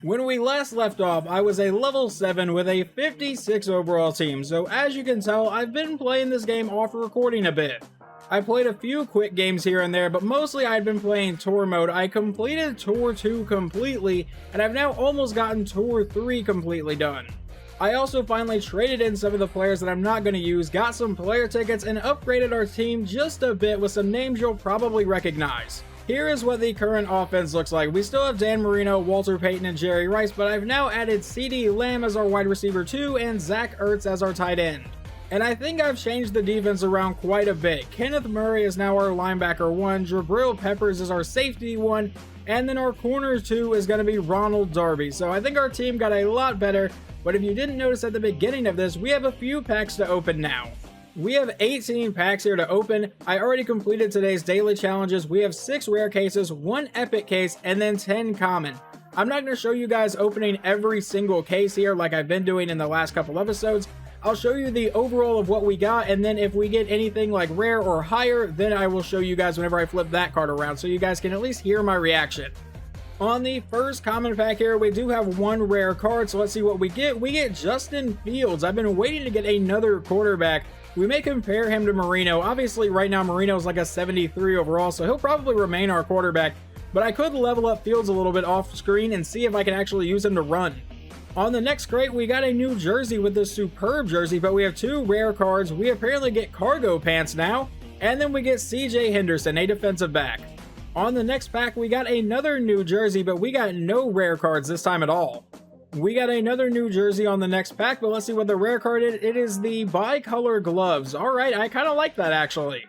When we last left off, I was a level 7 with a 56 overall team, so as you can tell, I've been playing this game off recording a bit. I played a few quick games here and there, but mostly I'd been playing Tour mode. I completed Tour 2 completely, and I've now almost gotten Tour 3 completely done. I also finally traded in some of the players that I'm not going to use, got some player tickets, and upgraded our team just a bit with some names you'll probably recognize. Here is what the current offense looks like. We still have Dan Marino, Walter Payton, and Jerry Rice, but I've now added CeeDee Lamb as our wide receiver 2 and Zach Ertz as our tight end. And I think I've changed the defense around quite a bit. Kenneth Murray is now our linebacker 1, Jabrill Peppers is our safety 1, and then our corner 2 is going to be Ronald Darby. So I think our team got a lot better, but if you didn't notice at the beginning of this, we have a few packs to open now. We have 18 packs here to open. I already completed today's daily challenges. We have 6 rare cases, 1 epic case, and then 10 common. I'm not going to show you guys opening every single case here like I've been doing in the last couple episodes. I'll show you the overall of what we got, and then if we get anything like rare or higher, then I will show you guys whenever I flip that card around so you guys can at least hear my reaction. On the first common pack here, we do have 1 rare card, so let's see what we get. We get Justin Fields. I've been waiting to get another quarterback. We may compare him to Marino. Obviously, right now, Marino's like a 73 overall, so he'll probably remain our quarterback. But I could level up Fields a little bit off screen and see if I can actually use him to run. On the next crate, we got a new jersey with this superb jersey, but we have 2 rare cards. We apparently get cargo pants now, and then we get CJ Henderson, a defensive back. On the next pack, we got another new jersey, but we got no rare cards this time at all. We got another new jersey on the next pack, but let's see what the rare card is. It is the bicolor gloves. Alright, I kind of like that actually.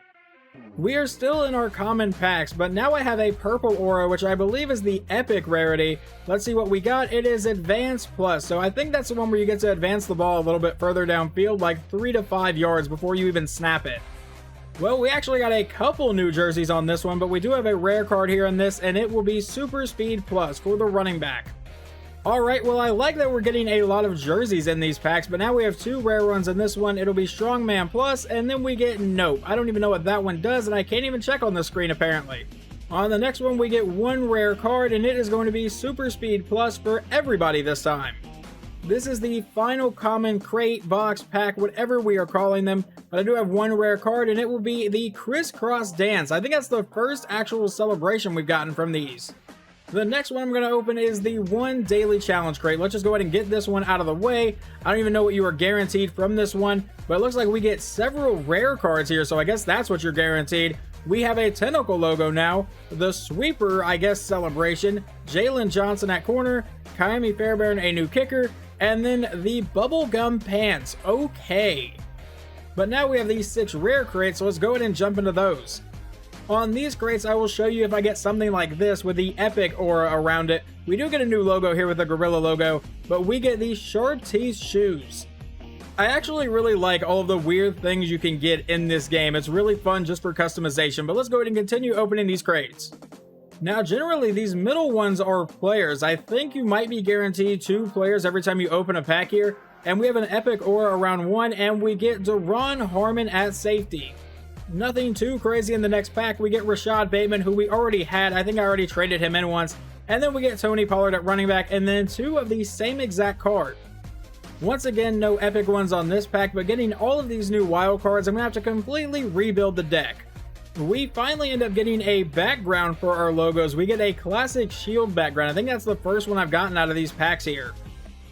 We are still in our common packs, but now I have a purple aura, which I believe is the epic rarity. Let's see what we got. It is Advance Plus, so I think that's the one where you get to advance the ball a little bit further downfield, like 3 to 5 yards before you even snap it. Well, we actually got a couple new jerseys on this one, but we do have a rare card here in this, and it will be Super Speed Plus for the running back. Alright, well, I like that we're getting a lot of jerseys in these packs, but now we have 2 rare ones in this one. It'll be Strongman Plus, and then we get Nope. I don't even know what that one does, and I can't even check on the screen, apparently. On the next one, we get 1 rare card, and it is going to be Super Speed Plus for everybody this time. This is the final common crate, box, pack, whatever we are calling them, but I do have 1 rare card, and it will be the Crisscross Dance. I think that's the first actual celebration we've gotten from these. The next one I'm going to open is the 1 daily challenge crate. Let's just go ahead and get this one out of the way. I don't even know what you are guaranteed from this one, but it looks like we get several rare cards here, so I guess that's what you're guaranteed. We have a tentacle logo now, the sweeper, I guess, celebration, Jalen Johnson at corner, Kaimi Fairbairn, a new kicker, and then the bubblegum pants. Okay. But now we have these 6 rare crates, so let's go ahead and jump into those. On these crates, I will show you if I get something like this with the epic aura around it. We do get a new logo here with the gorilla logo, but we get these sharp teeth shoes. I actually really like all of the weird things you can get in this game. It's really fun just for customization, but let's go ahead and continue opening these crates. Now, generally, these middle ones are players. I think you might be guaranteed 2 players every time you open a pack here, and we have an epic aura around 1, and we get Deron Harmon at safety. Nothing too crazy in the next pack. We get Rashad Bateman, who we already had. I think I already traded him in once. And then we get Tony Pollard at running back, and then 2 of the same exact card. Once again, no epic ones on this pack, but getting all of these new wild cards, I'm going to have to completely rebuild the deck. We finally end up getting a background for our logos. We get a classic shield background. I think that's the first one I've gotten out of these packs here.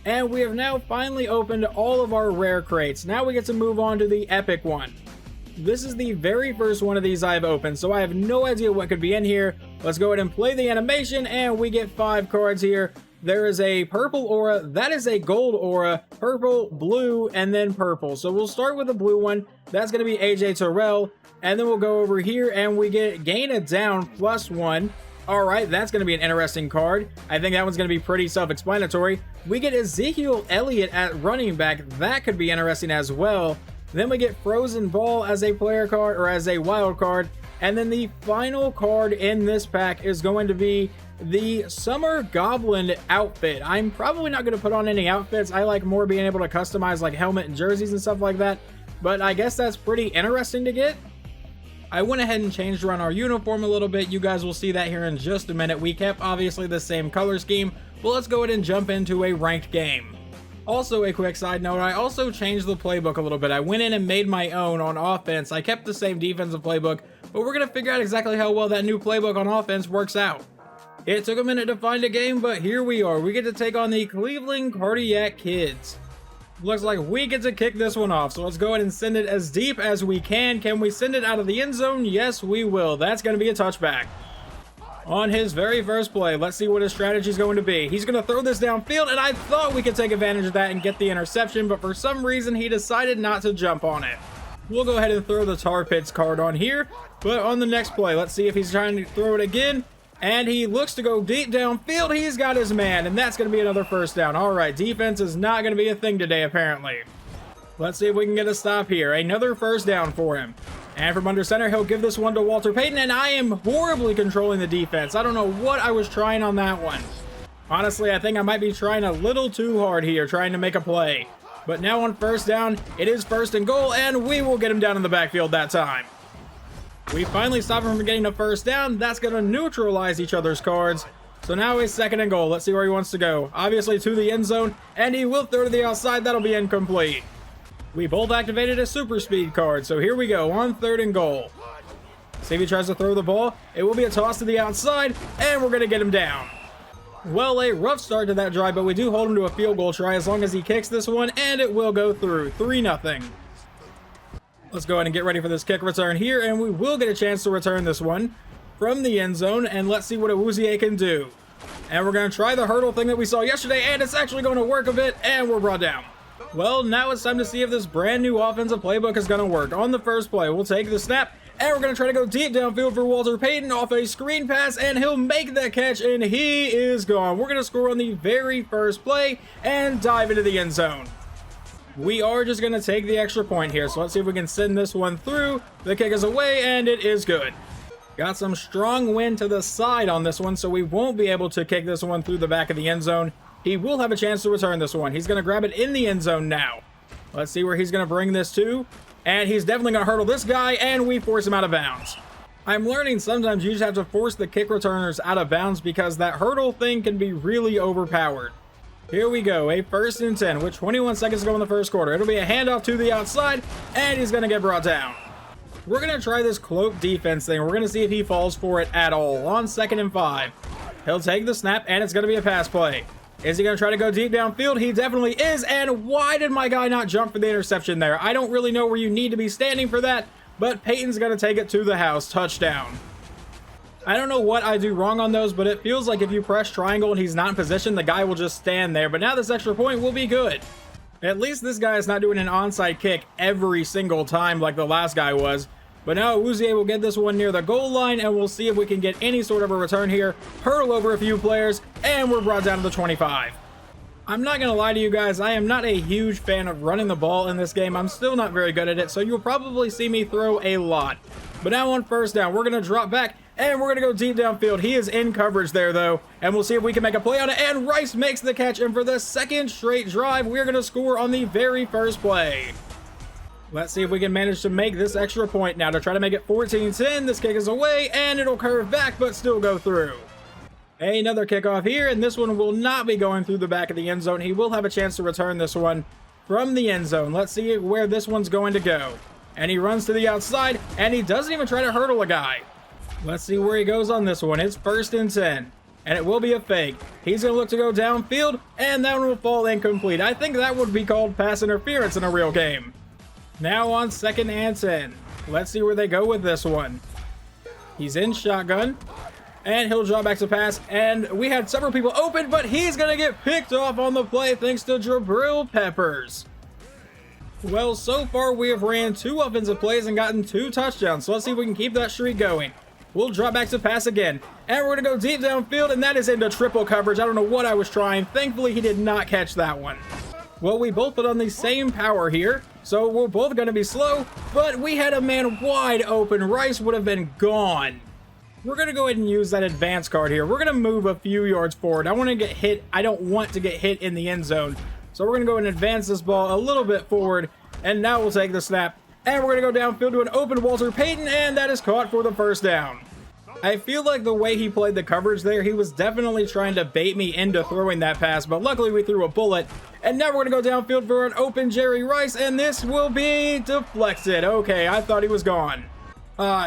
And we have now finally opened all of our rare crates. Now we get to move on to the epic one. This is the very first one of these I've opened, so I have no idea what could be in here. Let's go ahead and play the animation, and we get 5 cards here. There is a purple aura, that is a gold aura, purple, blue, and then purple. So we'll start with the blue one. That's going to be AJ Terrell, and then we'll go over here, and we get gain a down +1. Alright, that's going to be an interesting card. I think that one's going to be pretty self-explanatory. We get Ezekiel Elliott at running back. That could be interesting as well. Then we get Frozen Ball as a player card, or as a wild card. And then the final card in this pack is going to be the Summer Goblin outfit. I'm probably not going to put on any outfits. I like more being able to customize like helmet and jerseys and stuff like that. But I guess that's pretty interesting to get. I went ahead and changed around our uniform a little bit. You guys will see that here in just a minute. We kept obviously the same color scheme, but let's go ahead and jump into a ranked game. Also, a quick side note, I also changed the playbook a little bit. I went in and made my own on offense. I kept the same defensive playbook, but we're going to figure out exactly how well that new playbook on offense works out. It took a minute to find a game, but here we are. We get to take on the Cleveland Cardiac Kids. Looks like we get to kick this one off, so let's go ahead and send it as deep as we can. Can we send it out of the end zone? Yes, we will. That's going to be a touchback. On his very first play, let's see what his strategy is going to be. He's going to throw this downfield, and I thought we could take advantage of that and get the interception, but for some reason, he decided not to jump on it. We'll go ahead and throw the Tar Pits card on here, but on the next play, let's see if he's trying to throw it again, and he looks to go deep downfield. He's got his man, and that's going to be another first down. All right, defense is not going to be a thing today, apparently. Let's see if we can get a stop here. Another first down for him. And from under center, he'll give this one to Walter Payton, and I am horribly controlling the defense. I don't know what I was trying on that one. Honestly, I think I might be trying a little too hard here, trying to make a play. But now on first down, it is first and goal, and we will get him down in the backfield that time. We finally stop him from getting a first down. That's going to neutralize each other's cards. So now it's second and goal. Let's see where he wants to go. Obviously to the end zone, and he will throw to the outside. That'll be incomplete. We both activated a super speed card, so here we go on third and goal. See if he tries to throw the ball. It will be a toss to the outside, and we're going to get him down. Well, a rough start to that drive, but we do hold him to a field goal try as long as he kicks this one, and it will go through. 3-0. Let's go ahead and get ready for this kick return here, and we will get a chance to return this one from the end zone, and let's see what Awuzie can do. And we're going to try the hurdle thing that we saw yesterday, and it's actually going to work a bit, and we're brought down. Well, now it's time to see if this brand new offensive playbook is going to work. On the first play, we'll take the snap, and we're going to try to go deep downfield for Walter Payton off a screen pass, and he'll make that catch, and he is gone. We're going to score on the very first play and dive into the end zone. We are just going to take the extra point here, so let's see if we can send this one through. The kick is away, and it is good. Got some strong wind to the side on this one, so we won't be able to kick this one through the back of the end zone. He will have a chance to return this one. He's going to grab it in the end zone now. Let's see where he's going to bring this to. And he's definitely going to hurdle this guy, and we force him out of bounds. I'm learning sometimes you just have to force the kick returners out of bounds because that hurdle thing can be really overpowered. Here we go, a 1st and 10 with 21 seconds to go in the first quarter. It'll be a handoff to the outside, and he's going to get brought down. We're going to try this cloak defense thing. We're going to see if he falls for it at all. On 2nd and 5. He'll take the snap, and it's going to be a pass play. Is he going to try to go deep downfield? He definitely is, and why did my guy not jump for the interception there? I don't really know where you need to be standing for that, but Peyton's going to take it to the house. Touchdown. I don't know what I do wrong on those, but it feels like if you press triangle and he's not in position, the guy will just stand there, but now this extra point will be good. At least this guy is not doing an onside kick every single time like the last guy was. But now Awuzie will get this one near the goal line, and we'll see if we can get any sort of a return here. Hurdle over a few players, and we're brought down to the 25. I'm not going to lie to you guys, I am not a huge fan of running the ball in this game. I'm still not very good at it, so you'll probably see me throw a lot. But now on first down, we're going to drop back, and we're going to go deep downfield. He is in coverage there, though, and we'll see if we can make a play on it. And Rice makes the catch, and for the second straight drive, we're going to score on the very first play. Let's see if we can manage to make this extra point now to try to make it 14-10. This kick is away, and it'll curve back, but still go through. Another kickoff here, and this one will not be going through the back of the end zone. He will have a chance to return this one from the end zone. Let's see where this one's going to go. And he runs to the outside, and he doesn't even try to hurdle a guy. Let's see where he goes on this one. It's 1st and 10, and it will be a fake. He's going to look to go downfield, and that one will fall incomplete. I think that would be called pass interference in a real game. Now on 2nd and 10. Let's see where they go with this one. He's in shotgun, and he'll draw back to pass, and we had several people open, but he's going to get picked off on the play thanks to Jabrill Peppers. Well, so far we have ran 2 offensive plays and gotten 2 touchdowns, so let's see if we can keep that streak going. We'll drop back to pass again, and we're going to go deep downfield, and that is into triple coverage. I don't know what I was trying. Thankfully, he did not catch that one. Well, we both put on the same power here, so we're both going to be slow, but we had a man wide open. Rice would have been gone. We're going to go ahead and use that advance card here. We're going to move a few yards forward. I want to get hit. I don't want to get hit in the end zone. So we're going to go and advance this ball a little bit forward, and now we'll take the snap, And we're going to go downfield to an open Walter Payton, and that is caught for the first down. I feel like the way he played the coverage there, he was definitely trying to bait me into throwing that pass, but luckily we threw a bullet. And now we're going to go downfield for an open Jerry Rice, and this will be deflected. Okay, I thought he was gone.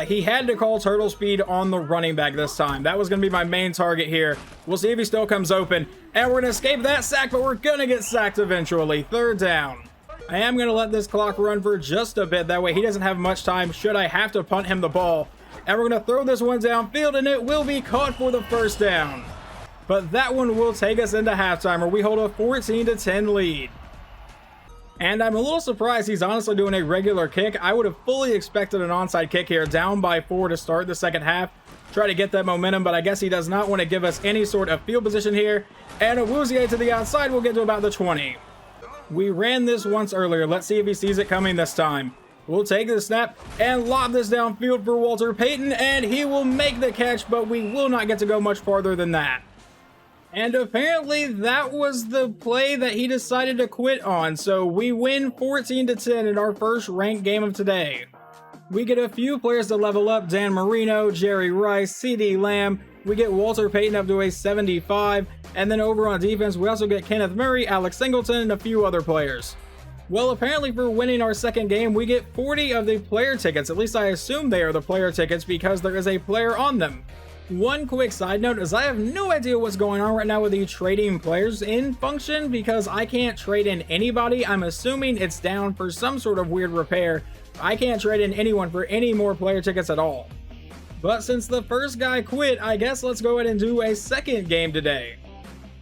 He had to call turtle speed on the running back this time. That was going to be my main target here. We'll see if he still comes open. And we're going to escape that sack, but we're going to get sacked eventually. Third down. I am going to let this clock run for just a bit. That way he doesn't have much time should I have to punt him the ball. And we're going to throw this one downfield, and it will be caught for the first down. But that one will take us into halftime, where we hold a 14-10 lead. And I'm a little surprised he's honestly doing a regular kick. I would have fully expected an onside kick here, down by 4 to start the second half. Try to get that momentum, but I guess he does not want to give us any sort of field position here. And Awuzie to the outside will get to about the 20. We ran this once earlier. Let's see if he sees it coming this time. We'll take the snap and lob this downfield for Walter Payton, and he will make the catch, but we will not get to go much farther than that. And apparently that was the play that he decided to quit on, so we win 14-10 in our first ranked game of today. We get a few players to level up: Dan Marino, Jerry Rice, CeeDee Lamb. We get Walter Payton up to a 75, and then over on defense we also get Kenneth Murray, Alex Singleton, and a few other players. Well, apparently for winning our second game, we get 40 of the player tickets. At least I assume they are the player tickets because there is a player on them. One quick side note is I have no idea what's going on right now with the trading players in function because I can't trade in anybody. I'm assuming it's down for some sort of weird repair. I can't trade in anyone for any more player tickets at all. But since the first guy quit, I guess let's go ahead and do a second game today.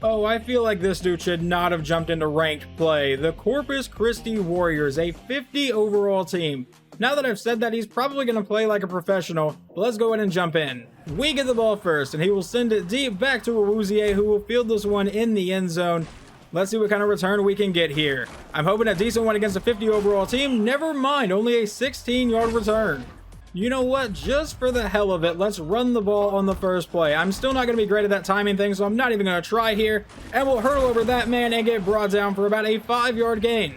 Oh, I feel like this dude should not have jumped into ranked play. The Corpus Christi Warriors, a 50 overall team. Now that I've said that, he's probably going to play like a professional, but let's go ahead and jump in. We get the ball first, and he will send it deep back to Awuzie, who will field this one in the end zone. Let's see what kind of return we can get here. I'm hoping a decent one against a 50 overall team. Never mind, only a 16-yard return. You know what? Just for the hell of it, let's run the ball on the first play. I'm still not going to be great at that timing thing, so I'm not even going to try here. And we'll hurdle over that man and get brought down for about a 5-yard gain.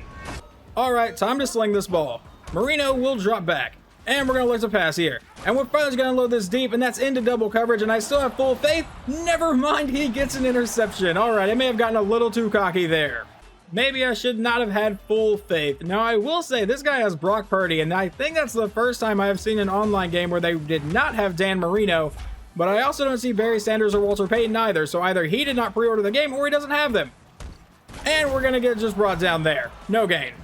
All right, time to sling this ball. Marino will drop back. And we're going to look to pass here. And we're finally going to load this deep, and that's into double coverage, and I still have full faith. Never mind, he gets an interception. All right, I may have gotten a little too cocky there. Maybe I should not have had full faith. Now, I will say this guy has Brock Purdy, and I think that's the first time I have seen an online game where they did not have Dan Marino, but I also don't see Barry Sanders or Walter Payton either, so either he did not pre-order the game or he doesn't have them. And we're going to get just brought down there. No gain.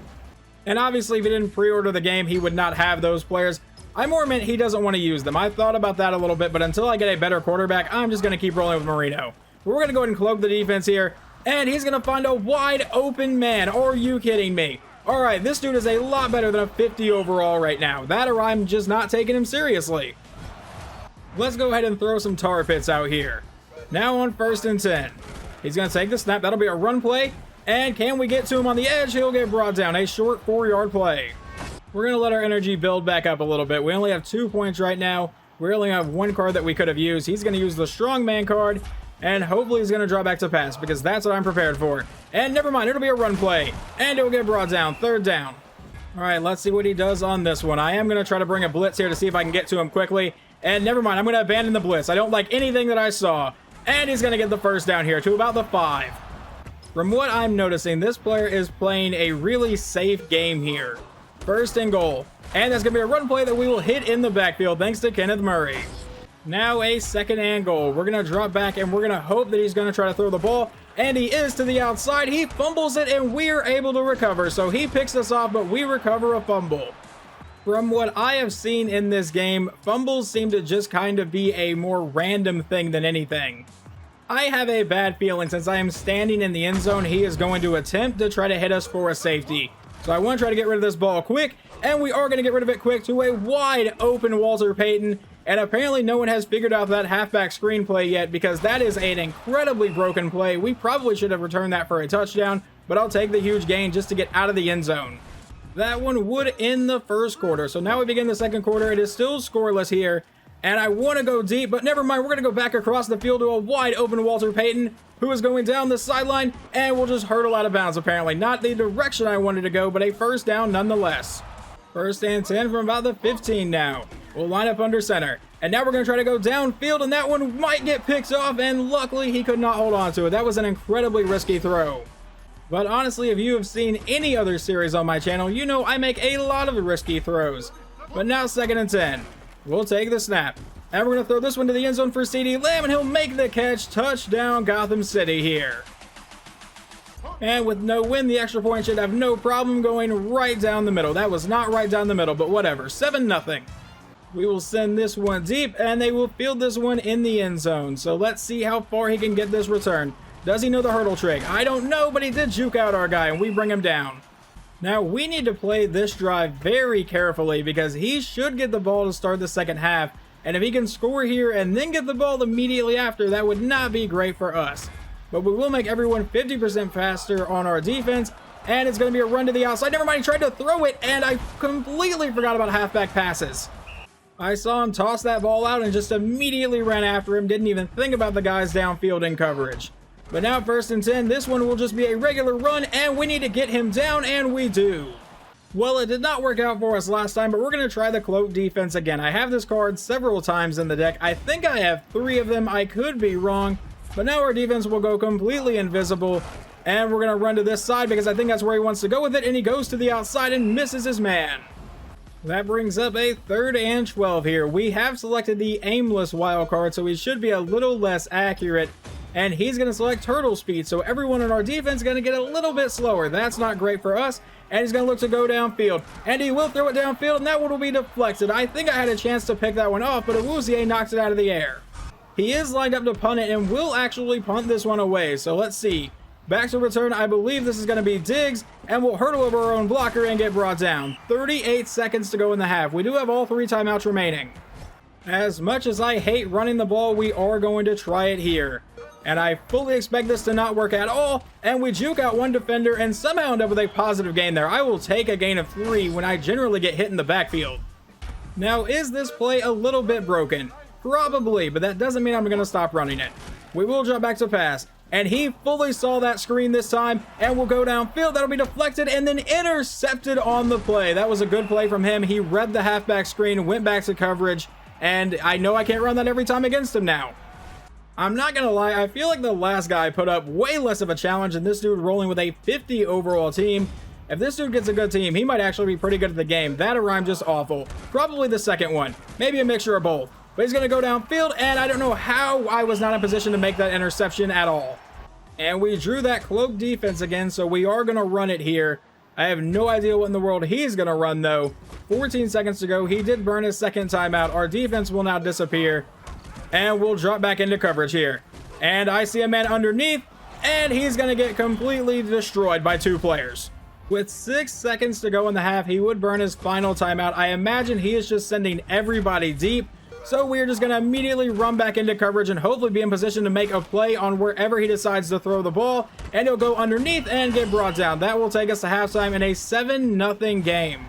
And obviously, if he didn't pre-order the game, he would not have those players. I more meant he doesn't want to use them. I thought about that a little bit, but until I get a better quarterback, I'm just going to keep rolling with Marino. We're going to go ahead and cloak the defense here. And he's going to find a wide open man. Are you kidding me? All right, this dude is a lot better than a 50 overall right now. That or I'm just not taking him seriously. Let's go ahead and throw some tar pits out here. Now on 1st and 10. He's going to take the snap. That'll be a run play. And can we get to him on the edge? He'll get brought down. A short 4-yard play. We're going to let our energy build back up a little bit. We only have 2 points right now. We only have 1 card that we could have used. He's going to use the strongman card. And hopefully he's going to draw back to pass because that's what I'm prepared for. And never mind, it'll be a run play. And it'll get brought down. 3rd down. All right, let's see what he does on this one. I am going to try to bring a blitz here to see if I can get to him quickly. And never mind, I'm going to abandon the blitz. I don't like anything that I saw. And he's going to get the 1st down here to about the 5. From what I'm noticing, this player is playing a really safe game here. 1st and goal. And that's going to be a run play that we will hit in the backfield thanks to Kenneth Murray. Now a 2nd and goal. We're going to drop back and we're going to hope that he's going to try to throw the ball. And he is to the outside. He fumbles it and we're able to recover. So he picks us off, but we recover a fumble. From what I have seen in this game, fumbles seem to just kind of be a more random thing than anything. I have a bad feeling since I am standing in the end zone, he is going to attempt to try to hit us for a safety. So I want to try to get rid of this ball quick. And we are going to get rid of it quick to a wide open Walter Payton. And apparently no one has figured out that halfback screenplay yet because that is an incredibly broken play. We probably should have returned that for a touchdown, but I'll take the huge gain just to get out of the end zone. That one would end the 1st quarter. So now we begin the 2nd quarter. It is still scoreless here. And I want to go deep, but never mind. We're going to go back across the field to a wide open Walter Payton, who is going down the sideline, and we'll just hurdle out of bounds apparently. Not the direction I wanted to go, but a 1st down nonetheless. First and 10 from about the 15 now. We'll line up under center. And now we're going to try to go downfield, and that one might get picked off, and luckily he could not hold on to it. That was an incredibly risky throw. But honestly, if you have seen any other series on my channel, you know I make a lot of risky throws. But now 2nd and 10. We'll take the snap. And we're going to throw this one to the end zone for CD Lamb, and he'll make the catch. Touchdown Gotham City here. And with no win, the extra point should have no problem going right down the middle. That was not right down the middle, but whatever. 7-0. We will send this one deep, and they will field this one in the end zone. So let's see how far he can get this return. Does he know the hurdle trick? I don't know, but he did juke out our guy, and we bring him down. Now, we need to play this drive very carefully because he should get the ball to start the second half. And if he can score here and then get the ball immediately after, that would not be great for us. But we will make everyone 50% faster on our defense, and it's going to be a run to the outside. Never mind, he tried to throw it, and I completely forgot about halfback passes. I saw him toss that ball out and just immediately ran after him. Didn't even think about the guys downfield in coverage. But now 1st and 10, this one will just be a regular run, and we need to get him down, and we do. Well, it did not work out for us last time, but we're going to try the cloak defense again. I have this card several times in the deck. I think I have 3 of them. I could be wrong. But now our defense will go completely invisible, and we're going to run to this side because I think that's where he wants to go with it, and he goes to the outside and misses his man. That brings up a 3rd and 12 here. We have selected the aimless wild card, so he should be a little less accurate. And he's going to select turtle speed, so everyone in our defense is going to get a little bit slower. That's not great for us. And he's going to look to go downfield. And he will throw it downfield, and that one will be deflected. I think I had a chance to pick that one off, but Awuzie knocks it out of the air. He is lined up to punt it and will actually punt this one away. So let's see. Back to return, I believe this is going to be Diggs, and we'll hurdle over our own blocker and get brought down. 38 seconds to go in the half. We do have all 3 timeouts remaining. As much as I hate running the ball, we are going to try it here. And I fully expect this to not work at all, and we juke out one defender and somehow end up with a positive gain there. I will take a gain of 3 when I generally get hit in the backfield. Now, is this play a little bit broken? Probably, but that doesn't mean I'm going to stop running it. We will drop back to pass. And he fully saw that screen this time and will go downfield. That'll be deflected and then intercepted on the play. That was a good play from him. He read the halfback screen, went back to coverage, and I know I can't run that every time against him now. I'm not going to lie, I feel like the last guy put up way less of a challenge than this dude rolling with a 50 overall team. If this dude gets a good team, he might actually be pretty good at the game. That or I'm just awful. Probably the second one. Maybe a mixture of both. But he's going to go downfield, and I don't know how I was not in position to make that interception at all. And we drew that cloak defense again, so we are going to run it here. I have no idea what in the world he's going to run, though. 14 seconds to go. He did burn his second timeout. Our defense will now disappear, and we'll drop back into coverage here. And I see a man underneath, and he's going to get completely destroyed by 2 players. With 6 seconds to go in the half, he would burn his final timeout. I imagine he is just sending everybody deep. So we're just going to immediately run back into coverage and hopefully be in position to make a play on wherever he decides to throw the ball. And he'll go underneath and get brought down. That will take us to halftime in a 7-0 game.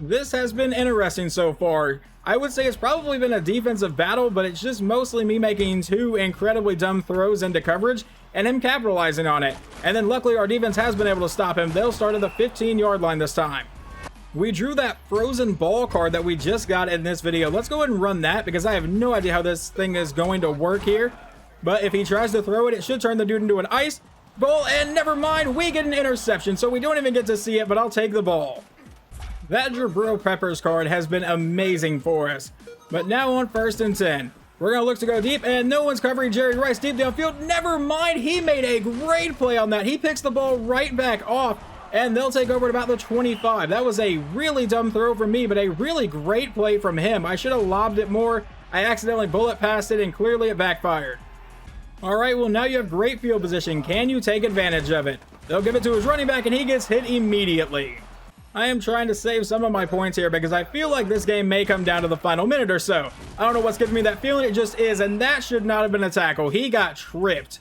This has been interesting so far. I would say it's probably been a defensive battle, but it's just mostly me making 2 incredibly dumb throws into coverage and him capitalizing on it. And then luckily our defense has been able to stop him. They'll start at the 15-yard line this time. We drew that frozen ball card that we just got in this video. Let's go ahead and run that because I have no idea how this thing is going to work here. But if he tries to throw it, it should turn the dude into an ice ball. And never mind, we get an interception. So we don't even get to see it, but I'll take the ball. That Jabrill Peppers card has been amazing for us. But now on 1st and 10. We're going to look to go deep, and no one's covering Jerry Rice deep downfield. Never mind, he made a great play on that. He picks the ball right back off. And they'll take over at about the 25. That was a really dumb throw from me, but a really great play from him. I should have lobbed it more. I accidentally bullet passed it, and clearly it backfired. All right, well, now you have great field position. Can you take advantage of it? They'll give it to his running back, and he gets hit immediately. I am trying to save some of my points here because I feel like this game may come down to the final minute or so. I don't know what's giving me that feeling. It just is, and that should not have been a tackle. He got tripped.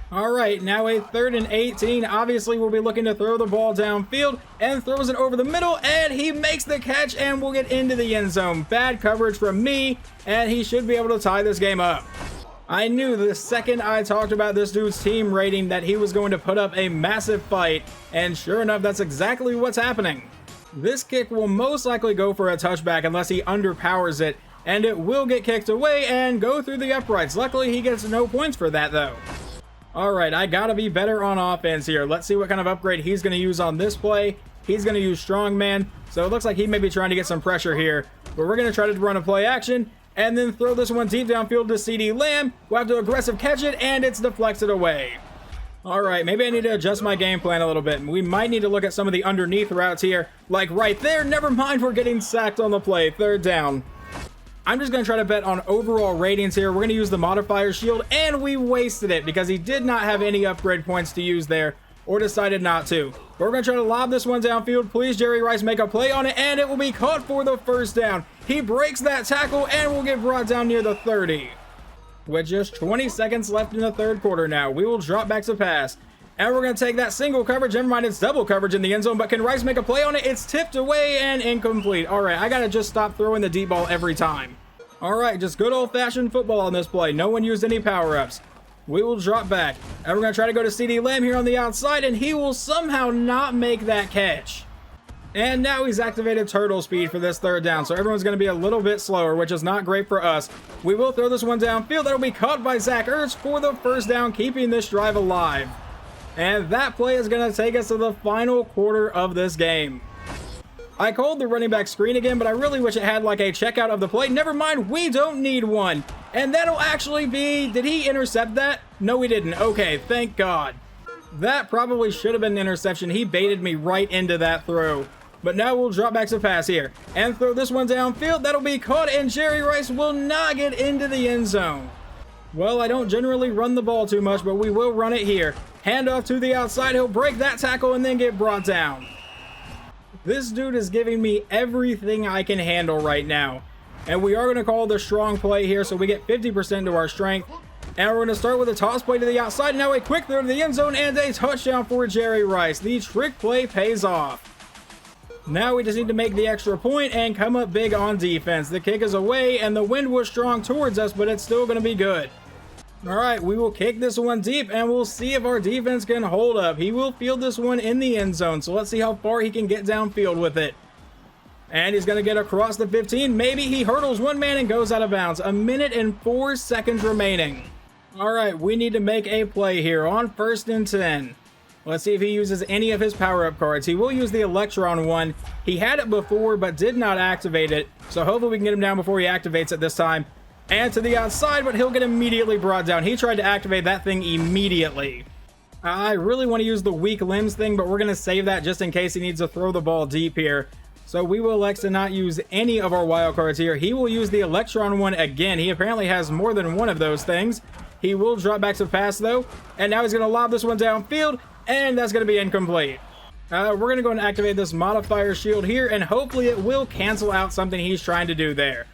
All right, now a 3rd and 18. Obviously, we'll be looking to throw the ball downfield and throws it over the middle, and he makes the catch and we'll get into the end zone. Bad coverage from me, and he should be able to tie this game up. I knew the second I talked about this dude's team rating that he was going to put up a massive fight, and sure enough, that's exactly what's happening. This kick will most likely go for a touchback unless he underpowers it, and it will get kicked away and go through the uprights. Luckily, he gets no points for that, though. Alright, I gotta be better on offense here. Let's see what kind of upgrade he's going to use on this play. He's going to use strongman, so it looks like he may be trying to get some pressure here. But we're going to try to run a play action, and then throw this one deep downfield to CeeDee Lamb. We'll have to aggressive catch it, and it's deflected away. Alright, maybe I need to adjust my game plan a little bit. We might need to look at some of the underneath routes here, like right there. Never mind, we're getting sacked on the play. Third down. I'm just going to try to bet on overall ratings here. We're going to use the modifier shield, and we wasted it because he did not have any upgrade points to use there, or decided not to. But we're going to try to lob this one downfield. Please, Jerry Rice, make a play on it, and it will be caught for the first down. He breaks that tackle, and will get brought down near the 30. With just 20 seconds left in the third quarter now, we will drop back to pass. And we're going to take that single coverage. Never mind, it's double coverage in the end zone, but can Rice make a play on it? It's tipped away and incomplete. All right, I got to just stop throwing the deep ball every time. All right, just good old-fashioned football on this play. No one used any power-ups. We will drop back. And we're going to try to go to CeeDee Lamb here on the outside, and he will somehow not make that catch. And now he's activated turtle speed for this third down, so everyone's going to be a little bit slower, which is not great for us. We will throw this one downfield. That'll be caught by Zach Ertz for the first down, keeping this drive alive. And that play is going to take us to the final quarter of this game. I called the running back screen again, but I really wish it had like a checkout of the play. Never mind, we don't need one. And that'll actually be... Did he intercept that? No, he didn't. Okay, thank God. That probably should have been an interception. He baited me right into that throw. But now we'll drop back to pass here and throw this one downfield. That'll be caught, and Jerry Rice will not get into the end zone. Well, I don't generally run the ball too much, but we will run it here. Handoff to the outside. He'll break that tackle and then get brought down. This dude is giving me everything I can handle right now. And we are going to call the strong play here, so we get 50% to our strength. And we're going to start with a toss play to the outside. Now a quick throw to the end zone and a touchdown for Jerry Rice. The trick play pays off. Now we just need to make the extra point and come up big on defense. The kick is away, and the wind was strong towards us, but it's still going to be good. All right, we will kick this one deep, and we'll see if our defense can hold up. He will field this one in the end zone, so let's see how far he can get downfield with it. And he's going to get across the 15. Maybe he hurdles one man and goes out of bounds. 1 minute and 4 seconds remaining. All right, we need to make a play here on 1st and 10. Let's see if he uses any of his power-up cards. He will use the Electron one. He had it before, but did not activate it. So hopefully we can get him down before he activates it this time. And to the outside, but he'll get immediately brought down. He tried to activate that thing immediately. I really want to use the weak limbs thing, but we're going to save that just in case he needs to throw the ball deep here. So we will elect to not use any of our wild cards here. He will use the Electron one again. He apparently has more than one of those things. He will drop back to pass, though. And now he's going to lob this one downfield. And that's going to be incomplete. We're going to go and activate this modifier shield here, and hopefully it will cancel out something he's trying to do there.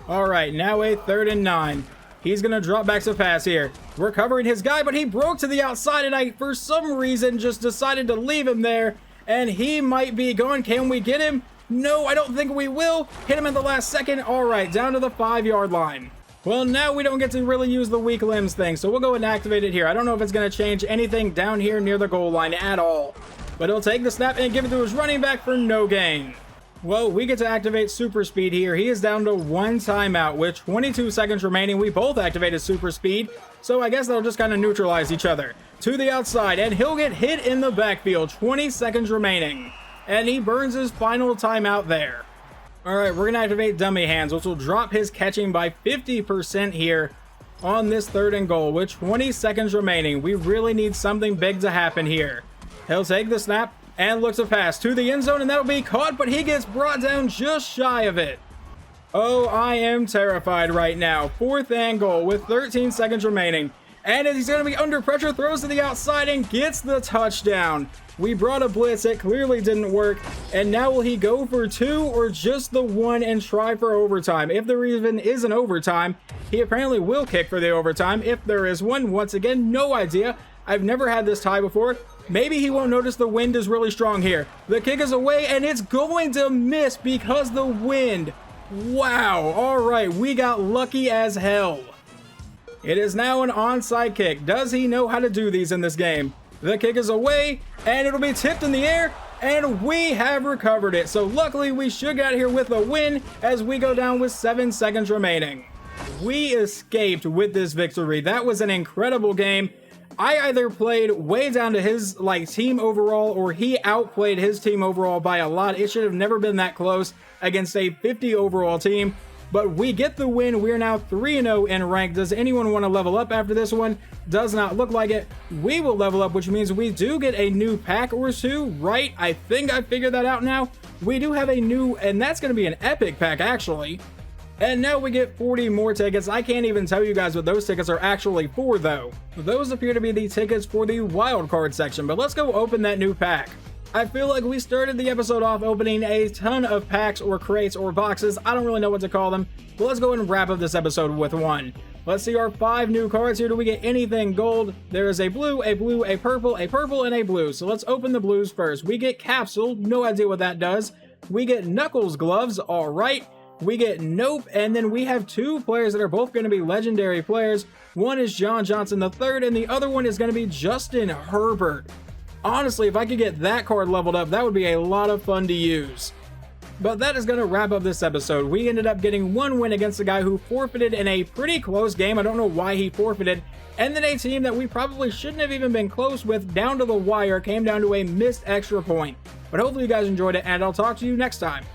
All right, now a 3rd and 9. He's going to drop back to pass here. We're covering his guy, but he broke to the outside, and I, for some reason, just decided to leave him there, and he might be going. Can we get him? No, I don't think we will. Hit him at the last second. All right, down to the 5-yard line. Well, now we don't get to really use the weak limbs thing, so we'll go and activate it here. I don't know if it's going to change anything down here near the goal line at all. But he'll take the snap and give it to his running back for no gain. Well, we get to activate super speed here. He is down to 1 timeout with 22 seconds remaining. We both activated super speed, so I guess they'll just kind of neutralize each other. To the outside, and he'll get hit in the backfield. 20 seconds remaining. And he burns his final timeout there. All right, we're going to activate dummy hands, which will drop his catching by 50% here on this 3rd and goal with 20 seconds remaining. We really need something big to happen here. He'll take the snap and looks to pass to the end zone, and that'll be caught, but he gets brought down just shy of it. Oh, I am terrified right now. 4th and goal with 13 seconds remaining. And he's going to be under pressure, throws to the outside and gets the touchdown. We brought a blitz, it clearly didn't work. And now will he go for 2 or just the 1 and try for overtime? If there even is an overtime, he apparently will kick for the overtime. If there is one, once again, no idea. I've never had this tie before. Maybe he won't notice the wind is really strong here. The kick is away and it's going to miss because the wind. Wow, all right, we got lucky as hell. It is now an onside kick. Does he know how to do these in this game? The kick is away, and it'll be tipped in the air, And we have recovered it, so luckily we should get out here with a win as we go down with 7 seconds remaining. We escaped with this victory. That was an incredible game. I either played way down to his team overall, or he outplayed his team overall by a lot. It should have never been that close against a 50 overall team. But we get the win. We're now 3-0 in rank. Does anyone want to level up after this one? Does not look like it. We will level up, which means we do get a new pack or two, right? I think I figured that out now. We do have a new, and that's going to be an epic pack, actually. And now we get 40 more tickets. I can't even tell you guys what those tickets are actually for, though. Those appear to be the tickets for the wildcard section, but let's go open that new pack. I feel like we started the episode off opening a ton of packs or crates or boxes. I don't really know what to call them, but let's go ahead and wrap up this episode with one. Let's see our 5 new cards here. Do we get anything gold? There is a blue, a purple, and a blue. So let's open the blues first. We get Capsule, no idea what that does. We get Knuckles gloves, all right. We get Nope, and then we have 2 players that are both going to be legendary players. One is John Johnson III, and the other one is going to be Justin Herbert. Honestly, if I could get that card leveled up, that would be a lot of fun to use. But that is going to wrap up this episode. We ended up getting 1 win against a guy who forfeited in a pretty close game. I don't know why he forfeited. And then a team that we probably shouldn't have even been close with, down to the wire, came down to a missed extra point. But hopefully you guys enjoyed it, and I'll talk to you next time.